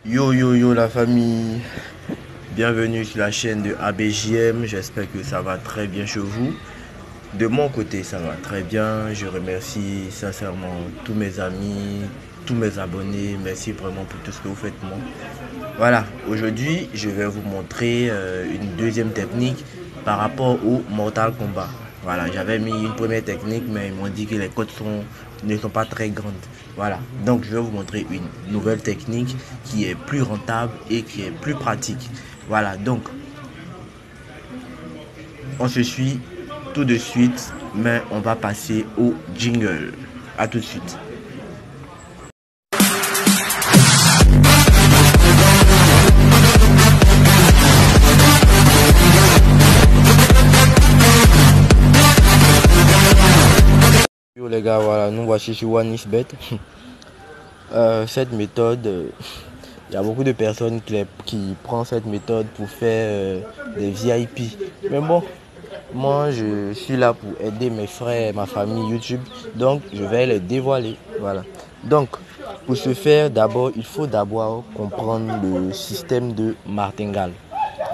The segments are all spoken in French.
Yo yo yo la famille, bienvenue sur la chaîne de ABJM, j'espère que ça va très bien chez vous. De mon côté ça va très bien, je remercie sincèrement tous mes amis, tous mes abonnés, merci vraiment pour tout ce que vous faites pour moi. Voilà, aujourd'hui je vais vous montrer une deuxième technique par rapport au Mortal Kombat. Voilà, j'avais mis une première technique mais ils m'ont dit que les codes ne sont pas très grandes. Voilà, donc je vais vous montrer une nouvelle technique qui est plus rentable et qui est plus pratique. Voilà, donc on se suit tout de suite, mais on va passer au jingle. A tout de suite. Yo les gars, voilà, nous voici sur OneXBet. Cette méthode, il y a beaucoup de personnes qui prennent cette méthode pour faire des VIP. Mais bon, moi je suis là pour aider mes frères et ma famille YouTube, donc je vais les dévoiler. Voilà. Donc, pour ce faire, d'abord, il faut d'abord comprendre le système de martingale.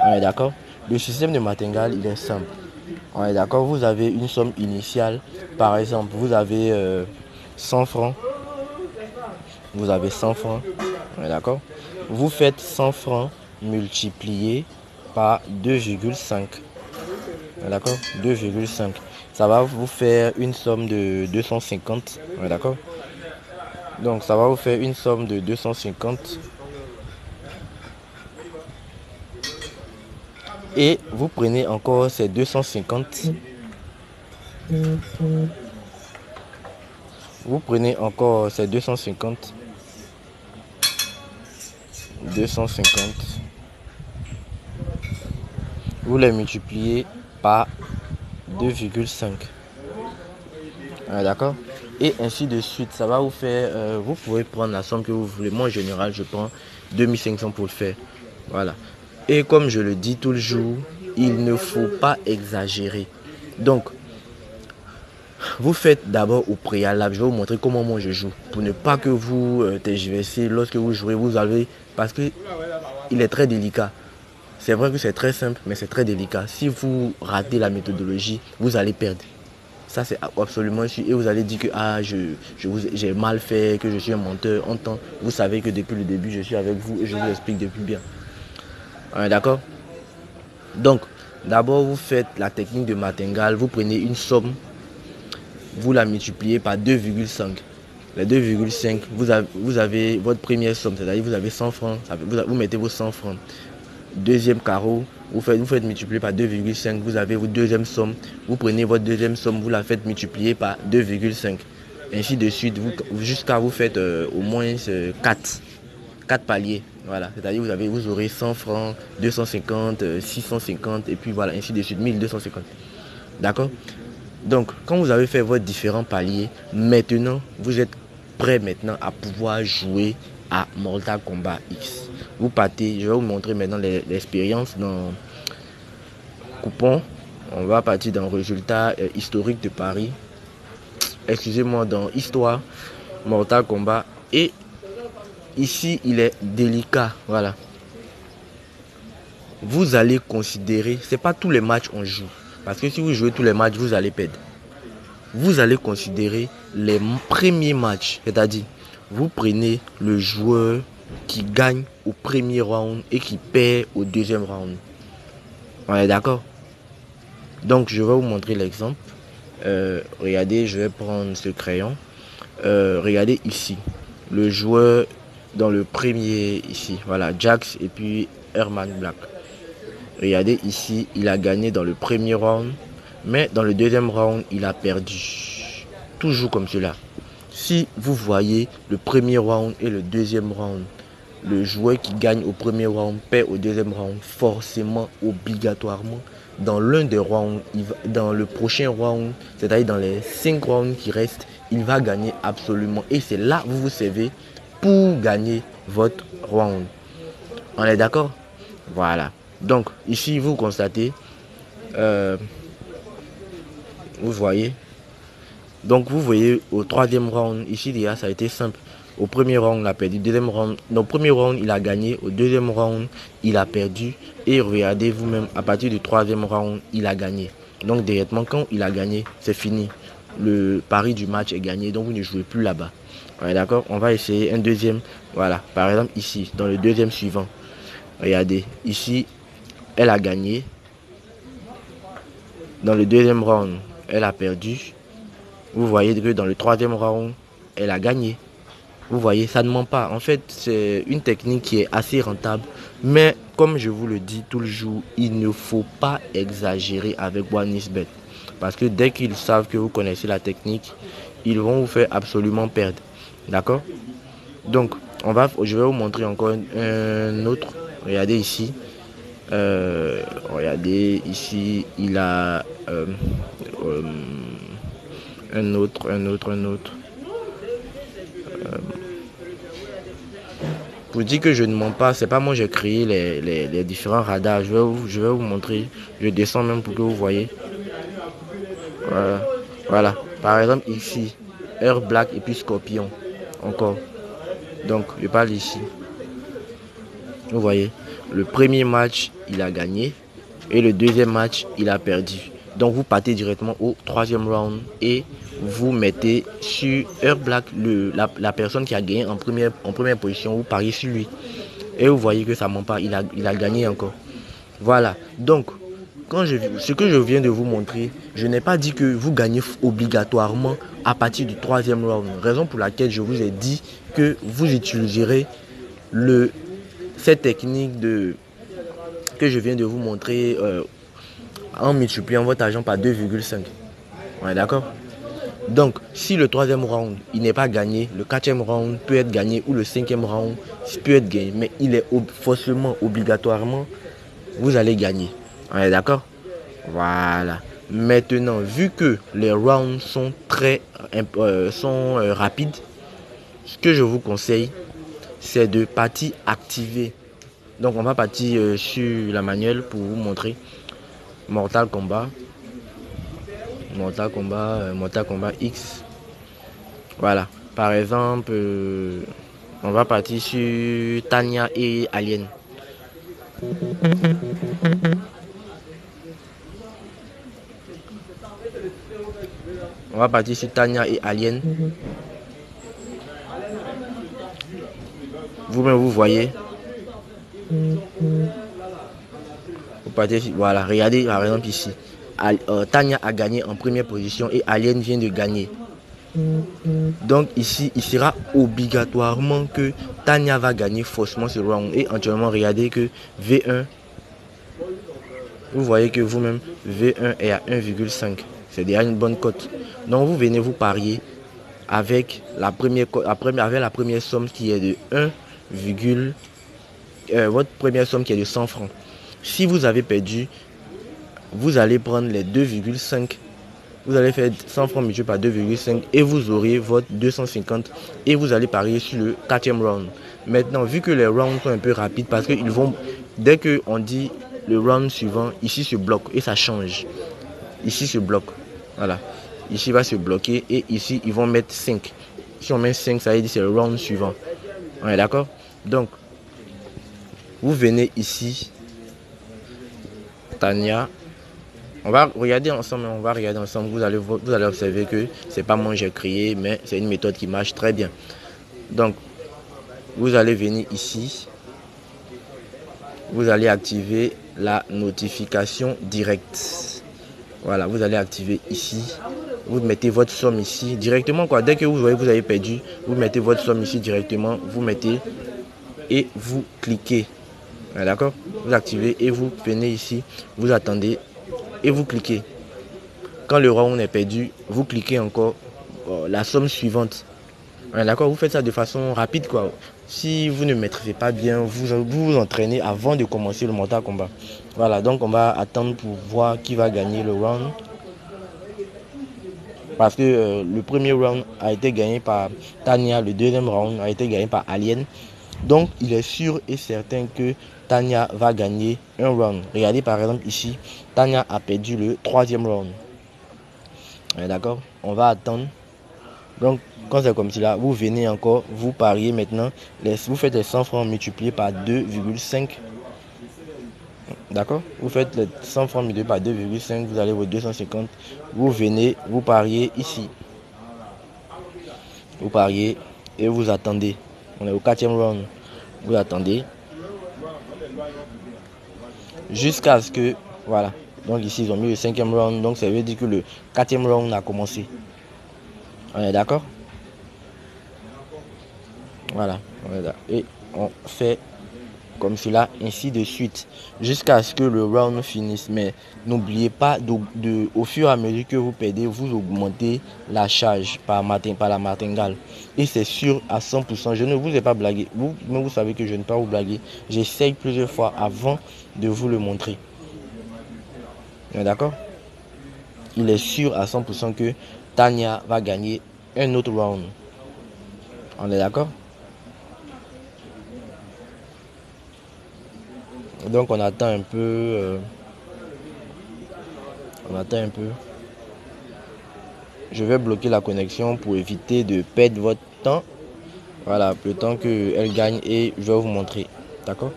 On est d'accord? Le système de martingale, il est simple. On est d'accord? Vous avez une somme initiale. Par exemple, vous avez 100 francs. Vous avez 100 francs. On est d'accord? Vous faites 100 francs multiplié par 2,5. D'accord? 2,5. Ça va vous faire une somme de 250. On est d'accord? Donc ça va vous faire une somme de 250. Et vous prenez encore ces 250. Vous prenez encore ces 250. 250. Vous les multipliez par 2,5. D'accord? Et ainsi de suite. Ça va vous faire... vous pouvez prendre la somme que vous voulez. Moi en général je prends 2500 pour le faire. Voilà. Et comme je le dis tout le jour, il ne faut pas exagérer. Donc, vous faites d'abord au préalable. Je vais vous montrer comment moi je joue. Pour ne pas que vous tergiversiez lorsque vous jouez, vous avez... Parce que il est très délicat. C'est vrai que c'est très simple, mais c'est très délicat. Si vous ratez la méthodologie, vous allez perdre. Ça, c'est absolument sûr. Et vous allez dire que j'ai mal fait, que je suis un menteur. En temps, vous savez que depuis le début, je suis avec vous et je vous explique depuis bien. D'accord? Donc, d'abord, vous faites la technique de martingale. Vous prenez une somme, vous la multipliez par 2,5. Les 2,5, vous avez votre première somme, c'est-à-dire vous avez 100 francs. Vous mettez vos 100 francs. Deuxième carreau, vous faites multiplier par 2,5. Vous avez votre deuxième somme. Vous prenez votre deuxième somme, vous la faites multiplier par 2,5. Ainsi de suite, jusqu'à vous faites au moins 4 paliers. Voilà, c'est-à-dire vous aurez 100 francs, 250, 650 et puis voilà, ainsi de suite, 1250. D'accord? Donc, quand vous avez fait vos différents paliers, maintenant, vous êtes prêt maintenant à pouvoir jouer à Mortal Kombat X. Vous partez, je vais vous montrer maintenant l'expérience dans coupon. On va partir dans résultat historique de Paris. Excusez-moi, dans histoire, Mortal Kombat. Et ici, il est délicat. Voilà. Vous allez considérer, c'est pas tous les matchs on joue. Parce que si vous jouez tous les matchs, vous allez perdre. Vous allez considérer les premiers matchs. C'est-à-dire, vous prenez le joueur qui gagne au premier round et qui perd au deuxième round. On est d'accord? Donc, je vais vous montrer l'exemple. Regardez, je vais prendre ce crayon. Regardez ici. Le joueur dans le premier ici. Voilà, Jax et puis Herman Black. Regardez ici, il a gagné dans le premier round. Mais dans le deuxième round, il a perdu. Toujours comme cela. Si vous voyez le premier round et le deuxième round, le joueur qui gagne au premier round perd au deuxième round, forcément, obligatoirement, dans l'un des rounds, dans le prochain round, c'est-à-dire dans les 5 rounds qui restent, il va gagner absolument. Et c'est là que vous vous servez pour gagner votre round. On est d'accord? Voilà. Donc, ici, vous constatez, vous voyez. Donc, vous voyez au troisième round, ici, déjà, ça a été simple. Au premier round, il a perdu. Deuxième round, au premier round, il a gagné. Au deuxième round, il a perdu. Et regardez vous-même, à partir du troisième round, il a gagné. Donc, directement, quand il a gagné, c'est fini. Le pari du match est gagné, donc vous ne jouez plus là-bas. Ouais, d'accord, on va essayer un deuxième. Voilà, par exemple, ici, dans le deuxième suivant. Regardez, ici, elle a gagné. Dans le deuxième round, elle a perdu. Vous voyez que dans le troisième round, elle a gagné. Vous voyez, ça ne ment pas. En fait, c'est une technique qui est assez rentable. Mais comme je vous le dis tout le jour, il ne faut pas exagérer avec OneXBet. Parce que dès qu'ils savent que vous connaissez la technique, ils vont vous faire absolument perdre. D'accord? Donc, je vais vous montrer encore un autre. Regardez ici. Regardez ici, il a un autre. Pour dire que je ne mens pas, c'est pas moi j'ai créé les différents radars. Je vais vous montrer. Je descends même pour que vous voyez. Voilà. Voilà. Par exemple ici, Air Black et puis Scorpion. Encore. Donc je parle ici. Vous voyez. Le premier match, il a gagné. Et le deuxième match, il a perdu. Donc vous partez directement au troisième round et vous mettez sur Air Black la personne qui a gagné en première position. Vous pariez sur lui. Et vous voyez que ça ne ment pas. Il a gagné encore. Voilà. Donc, ce que je viens de vous montrer, je n'ai pas dit que vous gagnez obligatoirement à partir du troisième round. Raison pour laquelle je vous ai dit que vous utiliserez cette technique que je viens de vous montrer en multipliant votre argent par 2,5. Ouais, d'accord? Donc, si le troisième round, il n'est pas gagné, le quatrième round peut être gagné ou le cinquième round peut être gagné, mais il est forcément, obligatoirement, vous allez gagner. Ouais, d'accord? Voilà. Maintenant, vu que les rounds sont rapides, ce que je vous conseille, c'est de partir activer. Donc, on va partir sur la manuelle pour vous montrer. Mortal Kombat X. Voilà. Par exemple, on va partir sur Tanya et Alien. On va partir sur Tanya et Alien. Vous-même, vous voyez. Vous partez sur, voilà, regardez par exemple ici. Tanya a gagné en première position et Alien vient de gagner. Donc ici, il sera obligatoirement que Tanya va gagner forcément ce round. Et actuellement, regardez que V1, vous voyez que vous-même, V1 est à 1,5. C'est déjà une bonne cote. Donc vous venez vous parier avec la première somme qui est de 1, votre première somme qui est de 100 francs. Si vous avez perdu, vous allez prendre les 2,5. Vous allez faire 100 francs multiplié par 2,5 et vous aurez votre 250 et vous allez parier sur le quatrième round. Maintenant, vu que les rounds sont un peu rapides parce qu'ils vont, dès qu'on dit le round suivant, ici se bloque et ça change. Ici se bloque. Voilà. Ici va se bloquer et ici ils vont mettre 5. Si on met 5, ça veut dire c'est le round suivant. On est d'accord? Donc, vous venez ici. Tanya. On va regarder ensemble, vous allez observer que c'est pas moi j'ai créé, mais c'est une méthode qui marche très bien. Donc, vous allez venir ici, vous allez activer la notification directe. Voilà, vous allez activer ici, vous mettez votre somme ici directement quoi. Dès que vous voyez que vous avez perdu, vous mettez votre somme ici directement, vous mettez et vous cliquez. D'accord? Vous activez et vous venez ici, vous attendez. Et vous cliquez. Quand le round est perdu, vous cliquez encore la somme suivante. D'accord, vous faites ça de façon rapide quoi. Si vous ne maîtrisez pas bien, vous entraînez avant de commencer le Mortal Kombat. Voilà, donc on va attendre pour voir qui va gagner le round. Parce que le premier round a été gagné par Tanya, le deuxième round a été gagné par Alien. Donc il est sûr et certain que Tanya va gagner un round. Regardez par exemple ici, Tanya a perdu le troisième round. D'accord? On va attendre. Donc, quand c'est comme cela, vous venez encore, vous pariez maintenant, vous faites les 100 francs multipliés par 2,5. D'accord? Vous faites les 100 francs multipliés par 2,5, vous allez aux 250. Vous venez, vous pariez ici. Vous pariez et vous attendez. On est au 4e round. Vous attendez. Jusqu'à ce que, voilà. Donc ici, ils ont mis le 5e round. Donc ça veut dire que le 4e round a commencé. On est d'accord? Voilà. Et on fait comme cela, ainsi de suite, jusqu'à ce que le round finisse. Mais n'oubliez pas, au fur et à mesure que vous perdez, vous augmentez la charge par la martingale. Et c'est sûr à 100%, je ne vous ai pas blagué. Mais vous savez que je ne peux pas vous blaguer. J'essaye plusieurs fois avant de vous le montrer. D'accord? Il est sûr à 100% que Tania va gagner un autre round. On est d'accord? Donc on attend un peu. On attend un peu. Je vais bloquer la connexion pour éviter de perdre votre temps. Voilà, le temps qu'elle gagne et je vais vous montrer. D'accord?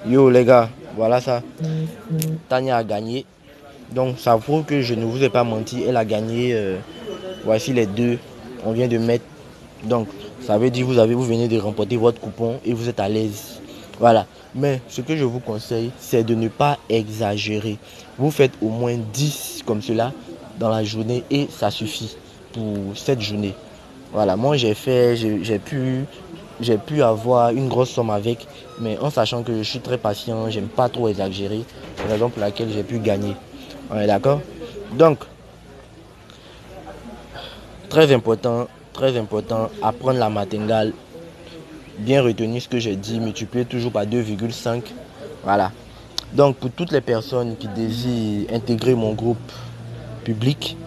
Yo les gars, voilà ça. Tania a gagné. Donc ça prouve que je ne vous ai pas menti. Elle a gagné. Voici les deux. On vient de mettre. Donc ça veut dire vous venez de remporter votre coupon et vous êtes à l'aise. Voilà. Mais ce que je vous conseille, c'est de ne pas exagérer. Vous faites au moins 10 comme cela dans la journée et ça suffit pour cette journée. Voilà, moi j'ai pu avoir une grosse somme avec, mais en sachant que je suis très patient, j'aime pas trop exagérer. C'est la raison pour laquelle j'ai pu gagner. On est d'accord? Donc, très important, apprendre la martingale. Bien retenir ce que j'ai dit, multiplier toujours par 2,5. Voilà. Donc pour toutes les personnes qui désirent intégrer mon groupe public,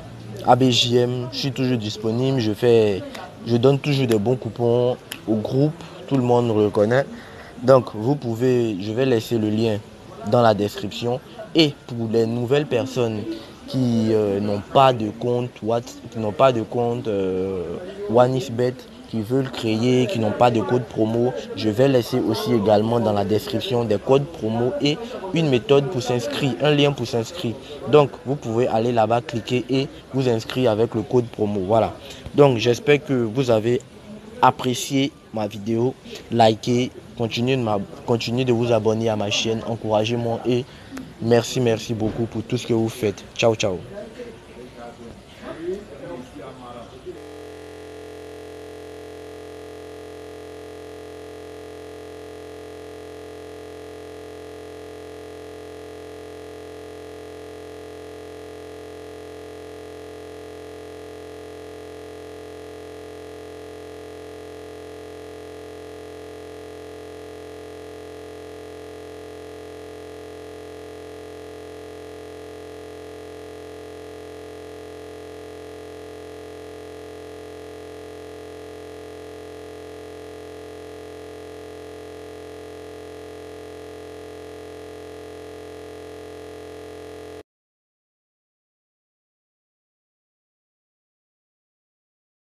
ABJM, je suis toujours disponible. Je donne toujours des bons coupons au groupe. Tout le monde me reconnaît. Donc je vais laisser le lien dans la description. Et pour les nouvelles personnes qui n'ont pas de compte OneXBet, qui veulent créer, qui n'ont pas de code promo, je vais laisser aussi également dans la description des codes promo et une méthode pour s'inscrire, un lien pour s'inscrire. Donc vous pouvez aller là-bas, cliquer et vous inscrire avec le code promo. Voilà. Donc j'espère que vous avez apprécié ma vidéo, likez, continuez de vous abonner à ma chaîne, encouragez-moi et merci beaucoup pour tout ce que vous faites. Ciao, ciao.